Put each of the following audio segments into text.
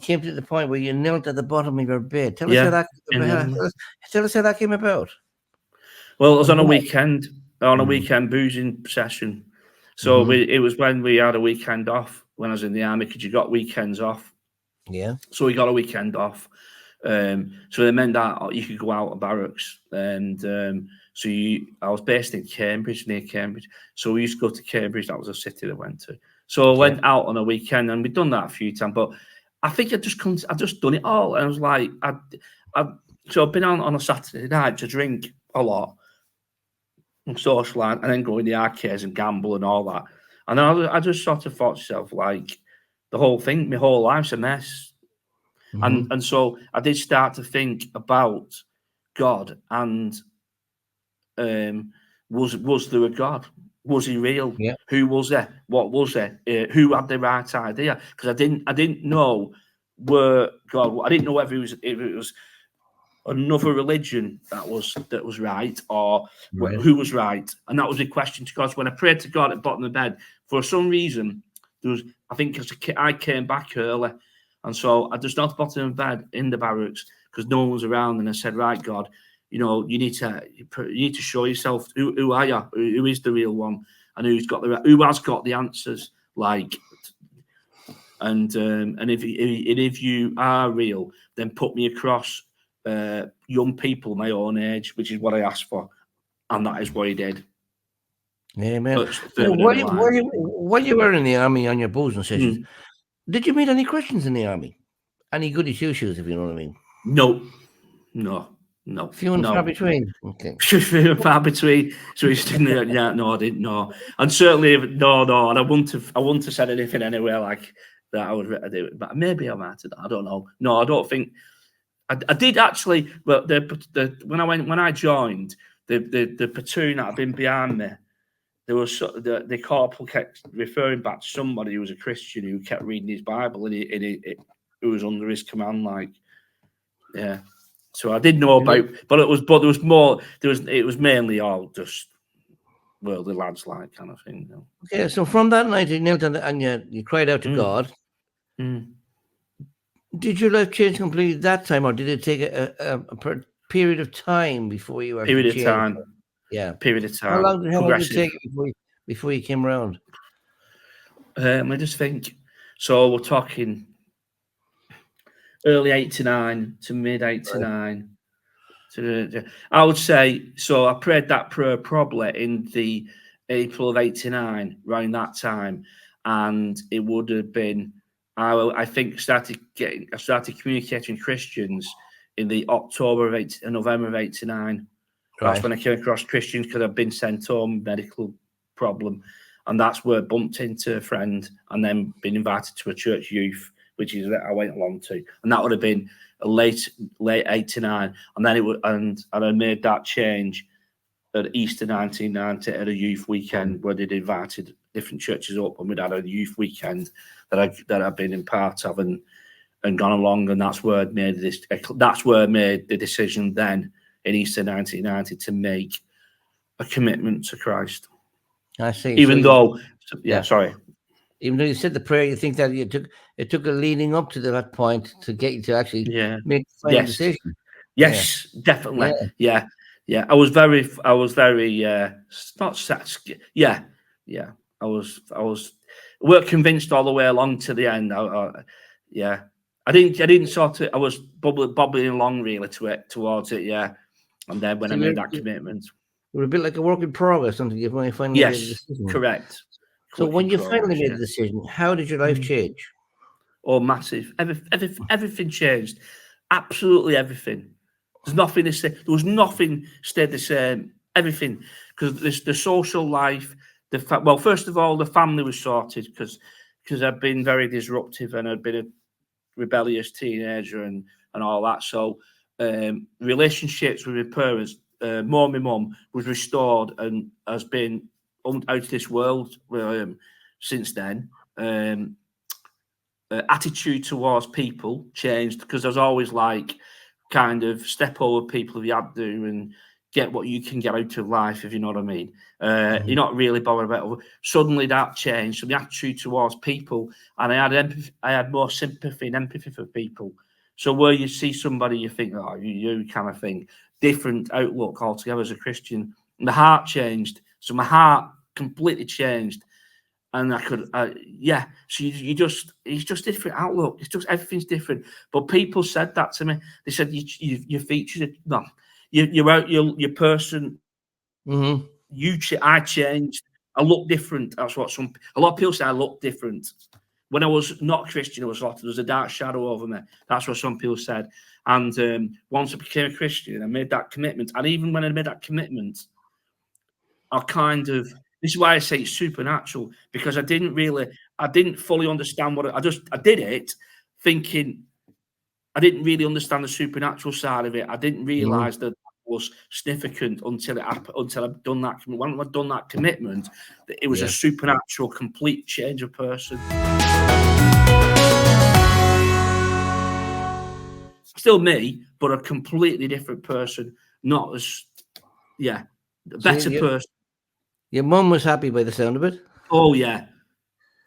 came to the point where you knelt at the bottom of your bed. Tell us Yeah, how that tell us how that came about. well, it was And on a why? weekend, boozing session. So Mm-hmm. it was when we had a weekend off when I was in the army, because you got weekends off. Yeah. So we got a weekend off. So it meant that you could go out of barracks, and I was based in Cambridge, near Cambridge. So we used to go to Cambridge. That was a city I went to. So I Yeah. went out on a weekend, and we'd done that a few times. But I think I just done it all. And I was like, so I've been on a Saturday night to drink a lot and socialise, and then go in the arcades and gamble and all that. And then I just sort of thought to myself, like, the whole thing, my whole life's a mess. Mm-hmm. And so I did start to think about God, and was there a God? Was he real? Yeah. Who was there? What was there? Who had the right idea? Because I didn't know where God. I didn't know if it was another religion that was right, or Right. who was right. And that was a question to God. So when I prayed to God at the bottom of the bed, for some reason, I think as a kid, I came back early, and so I just knelt at the bottom of the bed in the barracks because no one was around, and I said, right, God, you need to show yourself. Who are you? Who is the real one? And who has got the answers? Like, and if you are real, then put me across young people my own age, which is what I asked for, and that is what he did. Amen. It's Now, further down the line. while you were in the army on your boozing sessions, did you meet any Christians in the army? Any goody two shoes, if you know what I mean? No. Few and far between. Okay. Few and far between. So he's yeah, no, I didn't know, and certainly no, and I wouldn't have said anything anywhere like that. I would do it, but maybe I might have. I don't know. No, I don't think. I did actually. Well, when I joined the platoon that had been behind me, there was the corporal kept referring back to somebody who was a Christian who kept reading his Bible, and who was under his command, like, yeah. So I did know about, but there was more. It was mainly all just worldly lads, like, kind of thing. Okay, so from that night you knelt and you cried out to God. Did your life change completely that time, or did it take a period of time before you actually Period of changed? time. Yeah. Period of time. How long did it Progressive. take before you came around? I just think. So we're talking early '89 to mid '89. I would say so. I prayed that prayer probably in the April of '89, around that time, and it would have been. I think I started communicating with Christians in the November of '89. That's when I came across Christians, because I'd been sent home, medical problem, and that's where I bumped into a friend, and then been invited to a church youth, which is that I went along to, and that would have been late '89, and then I made that change at Easter 1990 at a youth weekend where they'd invited different churches up, and we'd had a youth weekend that I'd been in part of and gone along, and that's where I made the decision then in Easter 1990 to make a commitment to Christ. I see. Even though you said the prayer, you think that it took a leading up to that point to get you to actually make the final decision. Yes, definitely. Yeah. I was very not sad. Yeah. I was weren't convinced all the way along to the end. I didn't sort of. I was bobbling along really towards it. Yeah. And then when I made that commitment, you were a bit like a work in progress until you finally made a decision. Correct. So when you finally made the decision, how did your life change? Oh, massive! Everything changed. Absolutely everything. There's nothing to say. There was nothing stayed the same. Everything, because the social life. Well, first of all, the family was sorted because I'd been very disruptive and I'd been a rebellious teenager and all that. So relationships with my parents, my mum was restored and has been out of this world since then. Attitude towards people changed because I was always like kind of step over people if you had to and get what you can get out of life, if you know what I mean. You're not really bothered about it. Suddenly that changed. So the attitude towards people, and I had more sympathy and empathy for people. So where you see somebody, you think, oh, you kind of thing, different outlook altogether as a Christian. And the heart changed. So my heart completely changed. And I could, so it's just different outlook. It's just, everything's different. But people said that to me. They said, your features, no, your person, I changed. I look different. That's what a lot of people say. I look different. When I was not Christian, there was a dark shadow over me. That's what some people said. And once I became a Christian, I made that commitment. And even when I made that commitment, this is why I say it's supernatural, because I didn't fully understand I did it thinking I didn't really understand the supernatural side of it. I didn't realize that was significant until I'd done that. When I'd done that commitment, that it was a supernatural, complete change of person. Still me, but a completely different person. Not as, a better person. Your mum was happy by the sound of it? Oh, yeah.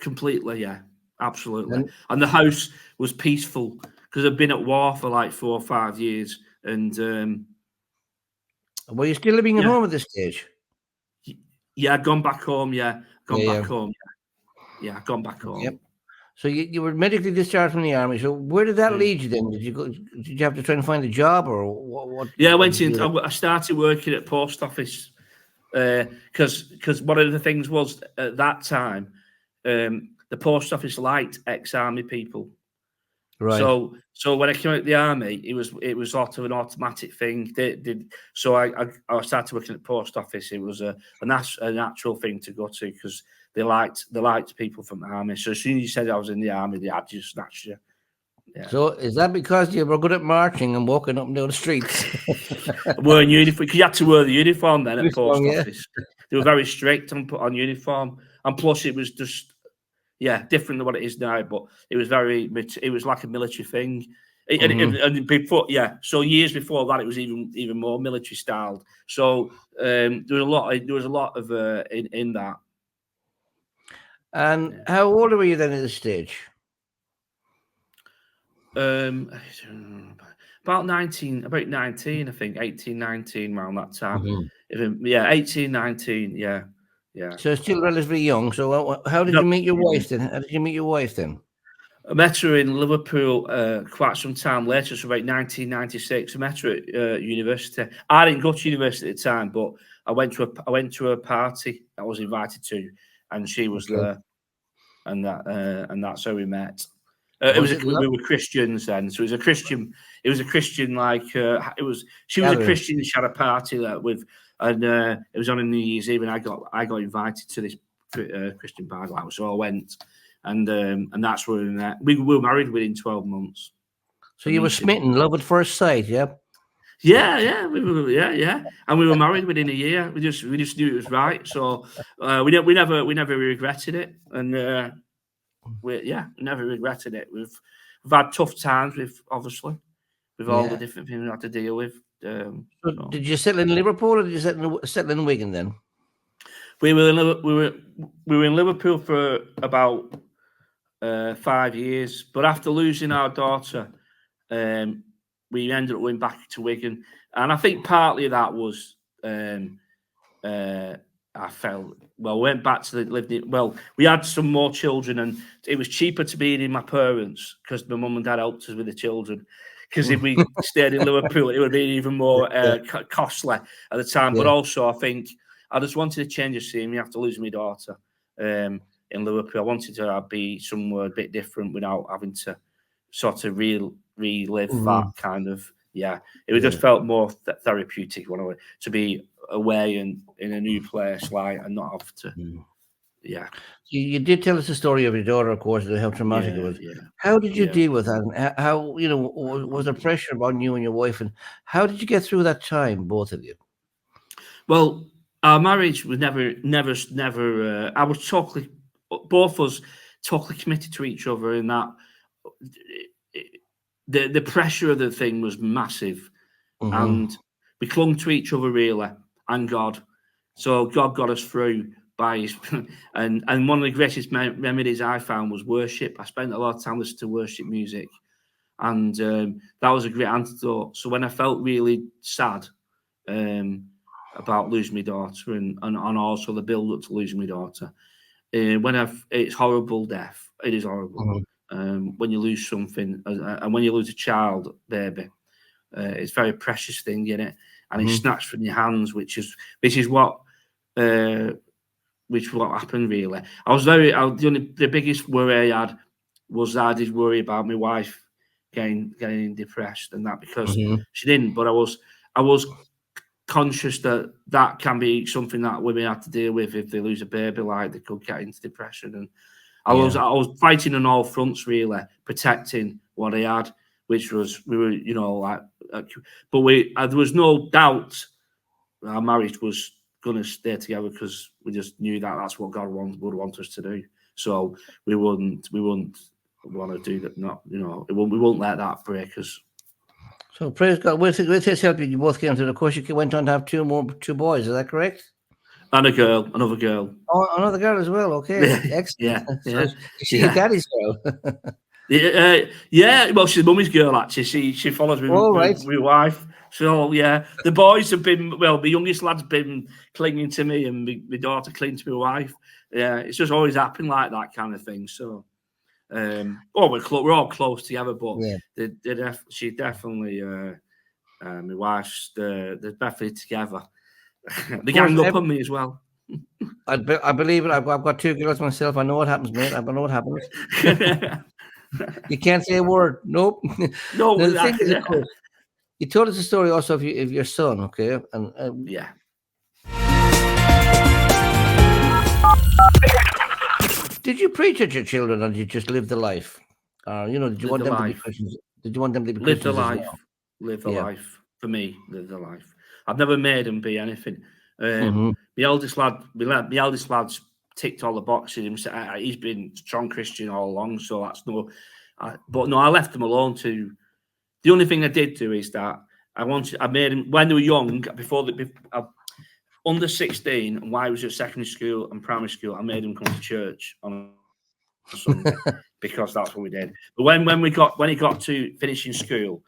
Completely, yeah. Absolutely. And the house was peaceful because I'd been at war for like 4 or 5 years. And were you still living at home at this stage? Yeah, I'd gone back home, back home. Yeah, I'd gone back home. Yep. So you were medically discharged from the army. So where did that lead you then? Did you have to try and find a job, or what? Yeah, I started working at post office because one of the things was at that time, the post office liked ex-army people. Right. So when I came out of the army, it was sort of an automatic thing. So I started working at the post office. It was a natural thing to go to because they liked people from the army. So as soon as you said I was in the army, they had just snatched you. Yeah. So is that because you were good at marching and walking up and down the streets? Wearing uniform, because you had to wear the uniform then at post office. They were very strict on uniform, and plus it was just different than what it is now. But it was like a military thing. And before, so years before that, it was even more military styled. So there was a lot of in that. And how old were you then at this stage? About 19, I think, 18, 19, around that time. 18, 19, yeah. So still relatively young. So how did you meet your wife then? I met her in Liverpool quite some time later, so about 1996. I met her at university. I didn't go to university at the time, but I went to a party I was invited to, and she was there, and that's how we met. We were Christians then, so it was a Christian. She was a Christian. She had a party with, and it was on a New Year's Eve, and I got invited to this Christian party, so I went. And that's where we met. We were married within 12 months. So you were smitten, love at first sight, yeah? Yeah, we were, and we were married within a year. We just knew it was right. So we never regretted it, and we never regretted it. We've had tough times with all the different things we had to deal with. Did you settle in Liverpool, or did you settle in Wigan then? We were in Liverpool for about 5 years, but after losing our daughter, we ended up going back to Wigan, and I think partly that was I felt we went back to we had some more children, and it was cheaper to be in my parents because my mum and dad helped us with the children. Because if we stayed in Liverpool, it would be even more costly at the time. But also, I think I just wanted to change the scene after losing my daughter in Liverpool. I wanted to be somewhere a bit different without having to sort of relive that kind of, It just felt more therapeutic to be away and in a new place, and not have to, You did tell us the story of your daughter, of course, how traumatic it was. How did you deal with that? And how, was there pressure on you and your wife? And how did you get through that time, both of you? Well, our marriage was never. I was both of us totally committed to each other, in that the pressure of the thing was massive, and we clung to each other really, and God. So God got us through by his, and one of the greatest memories I found was worship. I spent a lot of time listening to worship music, and that was a great antidote. So when I felt really sad about losing my daughter, and also the build up to losing my daughter, it's horrible death. It is horrible. When you lose something, and when you lose a child, baby, it's a very precious thing, isn't it? And it's snatched from your hands, which is what happened really. The biggest worry I had was I did worry about my wife getting depressed and that, because she didn't, but I was conscious that can be something that women have to deal with if they lose a baby, like they could get into depression. And I was fighting on all fronts really, protecting what I had, which was, we were, but there was no doubt our marriage was going to stay together, because we just knew that that's what God would want us to do. So we wouldn't want to do that. Not, we won't let that break us. So praise God. With his help, you both came to the course. You went on to have two boys. Is that correct? And another girl. Oh, another girl as well. Okay, excellent. So she's your daddy's girl. Well, she's mummy's girl actually. She follows me with my wife. So yeah, the boys have been, the youngest lad's been clinging to me, and my daughter clinging to my wife. Yeah, it's just always happened like that kind of thing. So, we're all close together, but she definitely, my wife's, they're definitely together. They ganged up on me as well. I believe it. I've got two girls myself. I know what happens, mate. I know what happens. You can't say a word. Nope. No. The thing is, of course, you told us a story also of your son, okay? And yeah. Did you preach at your children, or did you just live the life? Did you want them to be Christians? Did you want them to be Christians? Live the life. For me, live the life. I've never made them be anything. My eldest lad's ticked all the boxes. He's been strong Christian all along, so that's but I left them alone too. The only thing I did do is that I made him, when they were young, under 16, and while I was at secondary school and primary school, I made him come to church on a Sunday because that's what we did. But when he got to finishing school,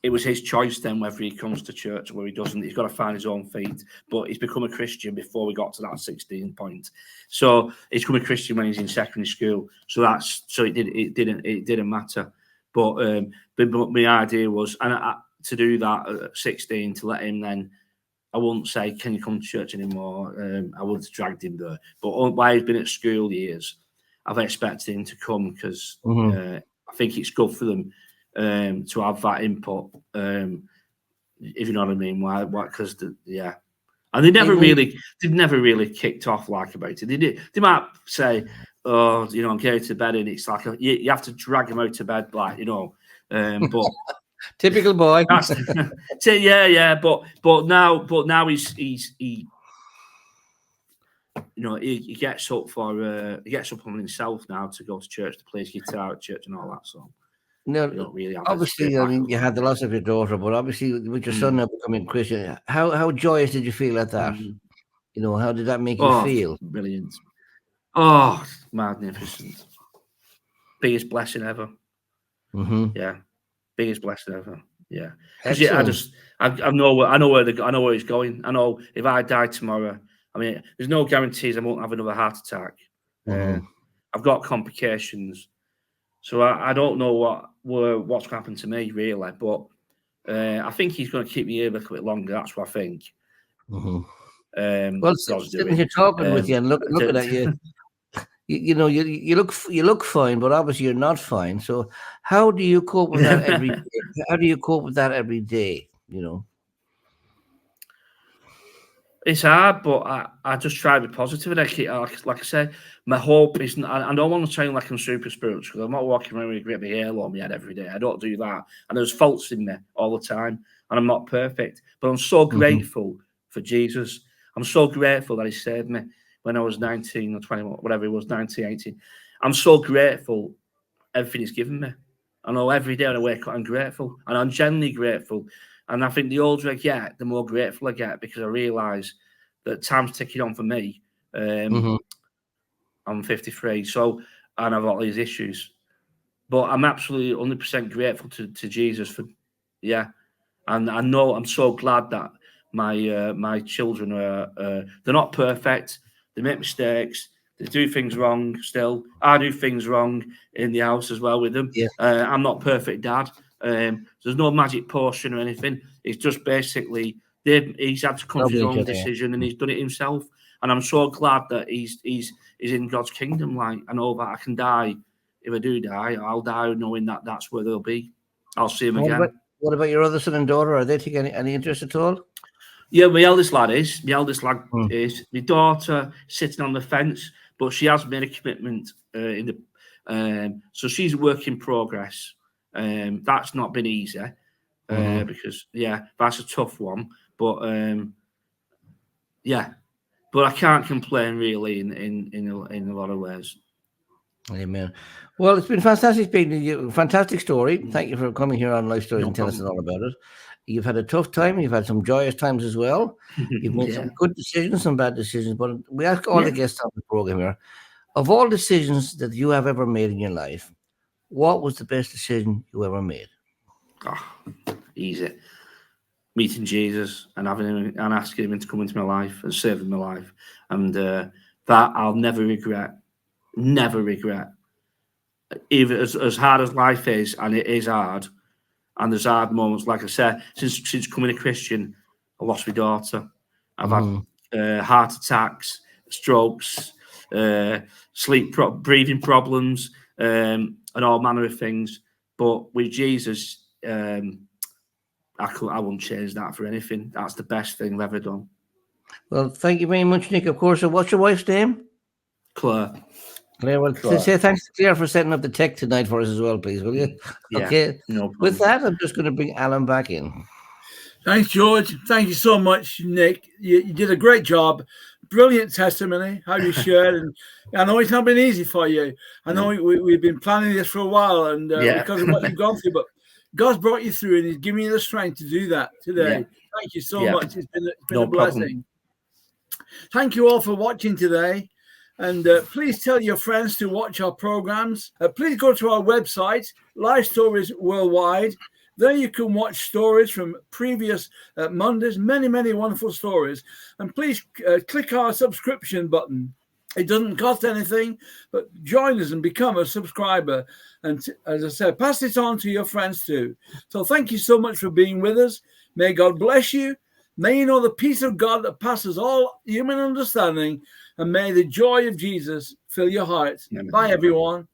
it was his choice then whether he comes to church or whether he doesn't. He's got to find his own feet. But he's become a Christian before we got to that 16 point. So he's become a Christian when he's in secondary school. So it didn't matter. But my idea was, to do that at 16, to let him then, I wouldn't say, can you come to church anymore? I would have dragged him there. But while he's been at school years, I've expected him to come, because I think it's good for them to have that input, if you know what I mean. Why? Because and they never really kicked off like about it. They might say, "Oh, I'm going to bed," and it's like you have to drag him out to bed, like but. Typical boy. But now he gets up on himself now to go to church, to play his guitar at church and all that. So really obviously, you had the loss of your daughter, but obviously with your son now becoming Christian, how joyous did you feel at that? How did that make you feel? Brilliant. Oh, magnificent. Biggest blessing ever. Yeah. Biggest blessing ever. Yeah. Because I know where he's going. I know if I die tomorrow, I mean, there's no guarantees I won't have another heart attack. I've got complications, so I don't know what's going to happen to me really. But I think he's going to keep me here a little bit longer. That's what I think. Well, sitting here talking with you and looking at you. You look fine, but obviously you're not fine. So how do you cope with that every day? How do you cope with that every day? It's hard, but I just try to be positive, and I keep, like I said, my hope isn't. I don't want to sound like I'm super spiritual, because I'm not walking around with a great big halo on my head every day. I don't do that, and there's faults in me all the time, and I'm not perfect. But I'm so grateful for Jesus. I'm so grateful that He saved me when I was 19 or 20, whatever it was, 19, 18. I'm so grateful everything He's given me. I know every day when I wake up, I'm grateful. And I'm genuinely grateful. And I think the older I get, the more grateful I get, because I realise that time's ticking on for me. I'm 53, so, and I've got these issues. But I'm absolutely 100% grateful to Jesus for, and I know, I'm so glad that my children are, they're not perfect. They make mistakes. They do things wrong still. I do things wrong in the house as well with them. Yeah. I'm not perfect dad. There's no magic potion or anything. It's just basically he's had to come to his own decision, and he's done it himself. And I'm so glad that he's in God's kingdom. Like, I know that I can die. If I do die, I'll die knowing that that's where they'll be. I'll see him again. What about your other son and daughter? Are they taking any interest at all? Yeah, my eldest lad is. My daughter sitting on the fence, but she has made a commitment so she's a work in progress. That's not been easy because that's a tough one. But but I can't complain really in a lot of ways. Amen. Well, it's been fantastic speaking to you. Fantastic story. Thank you for coming here on Life Stories and telling us all about it. You've had a tough time. You've had some joyous times as well. You've made some good decisions, some bad decisions. But we ask all the guests on the program here, of all decisions that you have ever made in your life, what was the best decision you ever made? Oh, easy. Meeting Jesus and having him and asking him to come into my life and save my life. And that I'll never regret. Never regret. Even as hard as life is, and it is hard, and there's hard moments, like I said, since becoming a Christian, I lost my daughter. I've had heart attacks, strokes, breathing problems, and all manner of things. But with Jesus, I wouldn't change that for anything. That's the best thing I've ever done. Well, thank you very much, Nick. Of course. So what's your wife's name? Claire. Claire, well, say thanks to Claire for setting up the tech tonight for us as well, please, will you? Yeah, okay. No With that, I'm just going to bring Alan back in. Thanks, George. Thank you so much, Nick. You did a great job. Brilliant testimony, how you shared. And I know it's not been easy for you. I know we've been planning this for a while, and because of what you've gone through, but God's brought you through, and he's given you the strength to do that today. Thank you so much. It's been a blessing. Thank you all for watching today. And please tell your friends to watch our programs. Please go to our website, Life Stories Worldwide. There you can watch stories from previous Mondays, many, many wonderful stories. And please click our subscription button. It doesn't cost anything, but join us and become a subscriber. And as I said, pass it on to your friends too. So thank you so much for being with us. May God bless you. May you know the peace of God that passes all human understanding. And may the joy of Jesus fill your heart. Bye, everyone.